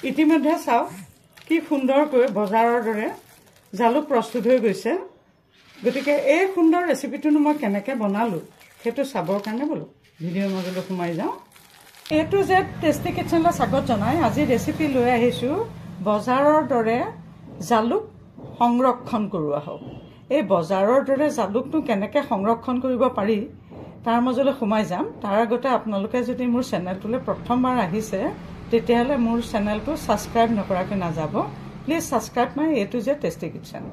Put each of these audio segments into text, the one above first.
ইতিমধ্যে চাওক কি সুন্দৰকৈ বজাৰৰ দৰে জালুক প্ৰস্তুত হৈ গৈছে। গতিকে এই সুন্দৰ ৰেচিপিটো মই কেনেকৈ বনালোঁ সেইটো চাবৰ কাৰণে বোলো ভিডিঅ'ৰ মাজলৈ সোমাই যাওঁ। এইটো যে টেষ্টি কিটচেনলৈ স্বাগত জনাই আজি ৰেচিপি লৈ আহিছোঁ বজাৰৰ দৰে জালুক সংৰক্ষণ কৰোৱা হওক। এই বজাৰৰ দৰে জালুকটো কেনেকৈ সংৰক্ষণ কৰিব পাৰি তাৰ মাজলৈ সোমাই যাম। তাৰ আগতে আপোনালোকে যদি মোৰ চেনেলটোলৈ প্ৰথমবাৰ আহিছে তেতিয়াহ'লে মোৰ চেনেলটো ছাবস্ক্ৰাইব নকৰাকৈ নাযাব। প্লিজ ছাবস্ক্ৰাইব মাই এইটো যে টেষ্টি কিটচেন।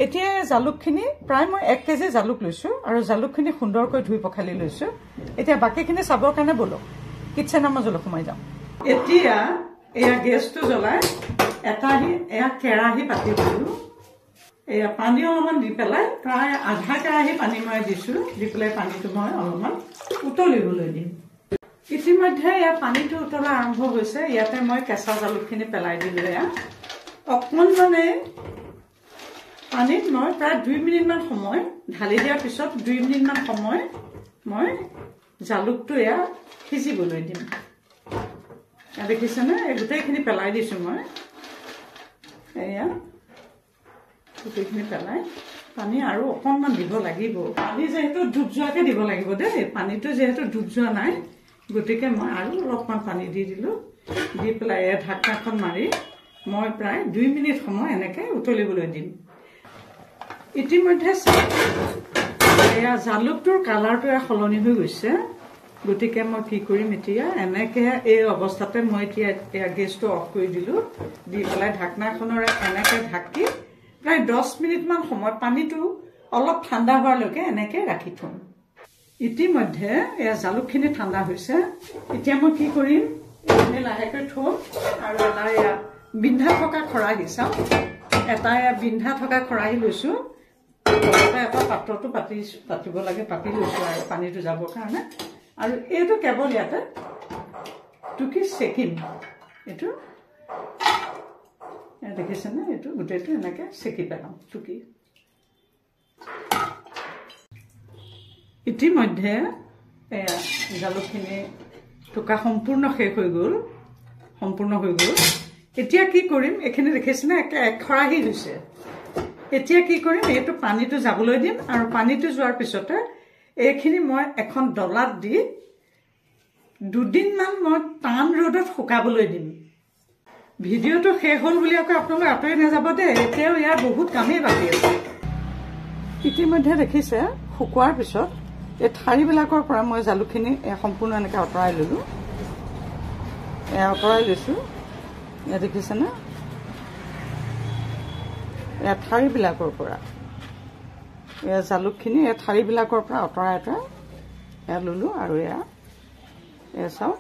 এতিয়া জালুকখিনি প্ৰায় মই 1 কেজি জালুক লৈছোঁ আৰু জালুকখিনি সুন্দৰকৈ ধুই পখালি লৈছোঁ। এতিয়া বাকীখিনি চাবৰ কাৰণে ব'লক কিটচেনৰ মাজলৈ সোমাই যাওঁ। এতিয়া এয়া গেছটো জ্বলাই এয়া কেৰাহী পাতি দিলোঁ। এয়া পানী অলপমান দি পেলাই প্ৰায় আধা কেৰাহী পানী মই দিছোঁ। দি পেলাই পানীটো মই অলপমান উতলিবলৈ দিম। ইতিমধ্যে ইয়াত পানীটো উতলা আৰম্ভ হৈছে। ইয়াতে মই কেঁচা জালুকখিনি পেলাই দিলোঁ। এয়া অকণমানে পানীত মই প্ৰায় 2 মিনিটমান সময় ঢালি দিয়াৰ পিছত 2 মিনিটমান সময় মই জালুকটো এয়া সিজিবলৈ দিম। দেখিছেনে এই গোটেইখিনি পেলাই দিছোঁ মই। এয়া গোটেইখিনি পেলাই পানী আৰু অকণমান দিব লাগিব। পানী যিহেতু ডুব যোৱাকৈ দিব লাগিব দেই। পানীটো যিহেতু ডুব যোৱা নাই গতিকে মই আৰু অলপমান পানী দি দিলোঁ। দি পেলাই এয়া ঢাকনাখন মাৰি মই প্ৰায় 2 মিনিট সময় এনেকৈ উতলিবলৈ দিম। ইতিমধ্যে এয়া জালুকটোৰ কালাৰটো সলনি হৈ গৈছে। গতিকে মই কি কৰিম এতিয়া এনেকৈ এই অৱস্থাতে মই এতিয়া গেছটো অফ কৰি দিলোঁ। দি পেলাই ঢাকনাখনেৰে এনেকৈ ঢাকি প্ৰায় 10 মিনিটমান সময় পানীটো অলপ ঠাণ্ডা হোৱালৈকে এনেকৈ ৰাখি থ'ম। ইতিমধ্যে এয়া জালুকখিনি ঠাণ্ডা হৈছে। এতিয়া মই কি কৰিম এইখিনি লাহেকৈ থ'ম আৰু এটা এয়া বিন্ধা থকা খৰাহী চাওঁ। এটা এয়া বিন্ধা থকা খৰাহী লৈছোঁ। এটা পাত্ৰটো পাতিব লাগে পাতি লৈছোঁ আৰু পানীটো যাবৰ কাৰণে। আৰু এইটো কেৱল ইয়াতে টুকি চেকিম। এইটো দেখিছেনে এইটো গোটেইটো এনেকৈ চেকি পেলাম টুকি। ইতিমধ্যে এয়া জালুকখিনি টুকা সম্পূৰ্ণ শেষ হৈ গ'ল। এতিয়া কি কৰিম এইখিনি দেখিছেনে এক খৰাহী হৈছে। এতিয়া কি কৰিম এইটো পানীটো যাবলৈ দিম আৰু পানীটো যোৱাৰ পিছতে এইখিনি মই এখন ডলাত দি 2 দিনমান মই টান ৰ'দত শুকাবলৈ দিম। ভিডিঅ'টো শেষ হ'ল বুলি আকৌ আপোনালোক আঁতৰি নাযাব দেই। এতিয়াও ইয়াৰ বহুত কামেই বাকী আছে। ইতিমধ্যে দেখিছে শুকোৱাৰ পিছত এই ঠাৰিবিলাকৰ পৰা মই জালুকখিনি সম্পূৰ্ণ এনেকৈ আঁতৰাই ল'লোঁ। আঁতৰাই লৈছোঁ। এয়া দেখিছেনে এয়া ঠাৰিবিলাকৰ পৰা এয়া জালুকখিনি এই ঠাৰিবিলাকৰ পৰা আঁতৰাই এয়া ল'লোঁ। আৰু এয়া চাওক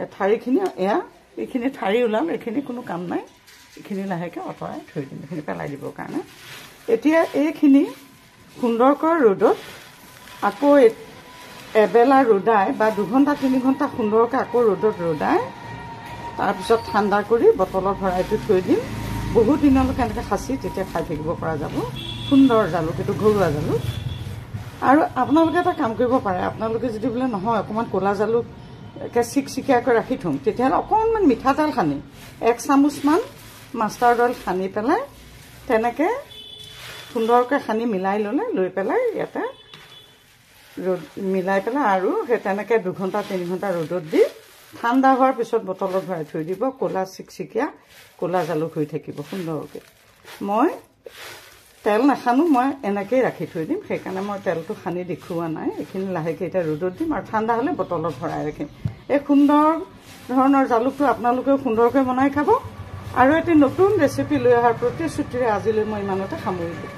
এই ঠাৰিখিনি এইখিনি ঠাৰি ওলাল। এইখিনি কোনো কাম নাই। এইখিনি লাহেকৈ আঁতৰাই থৈ দিম এইখিনি পেলাই দিবৰ কাৰণে। এতিয়া এইখিনি সুন্দৰকৈ ৰ'দত আকৌ এবেলা ৰ'দাই বা 2 ঘণ্টা 3 ঘণ্টা সুন্দৰকৈ আকৌ ৰ'দত ৰ'দাই তাৰপিছত ঠাণ্ডা কৰি বটলত ভৰাইটো থৈ দিম। বহুত দিনলৈকে এনেকৈ সাঁচি তেতিয়া খাই থাকিব পৰা যাব। সুন্দৰ জালুক, এইটো ঘৰুৱা জালুক। আৰু আপোনালোকে এটা কাম কৰিব পাৰে। আপোনালোকে যদি বোলে নহয় অকণমান ক'লা জালুক চিকচিকীয়াকৈ ৰাখি থ'ম তেতিয়াহ'লে অকণমান মিঠাতেল সানি 1 চামুচমান মাষ্টাৰ্ড অইল সানি পেলাই তেনেকৈ সুন্দৰকৈ সানি মিলাই লৈ পেলাই ইয়াতে মিলাই পেলাই আৰু সেই তেনেকৈ 2 ঘণ্টা 3 ঘণ্টা ৰ'দত দি ঠাণ্ডা হোৱাৰ পিছত বটলত ভৰাই থৈ দিব। ক'লা চিকচিকীয়া ক'লা জালুক হৈ থাকিব সুন্দৰকৈ। মই তেল নাসানো, মই এনেকৈয়ে ৰাখি থৈ দিম। সেইকাৰণে মই তেলটো সানি দেখুওৱা নাই। এইখিনি লাহেকৈ এতিয়া ৰ'দত দিম আৰু ঠাণ্ডা হ'লে বটলত ভৰাই ৰাখিম। এই সুন্দৰ ধৰণৰ জালুকটো আপোনালোকেও সুন্দৰকৈ বনাই খাব। আৰু এটি নতুন ৰেচিপি লৈ অহাৰ প্ৰতিশ্ৰুতিৰে আজিলৈ মই ইমানতে সামৰিলোঁ।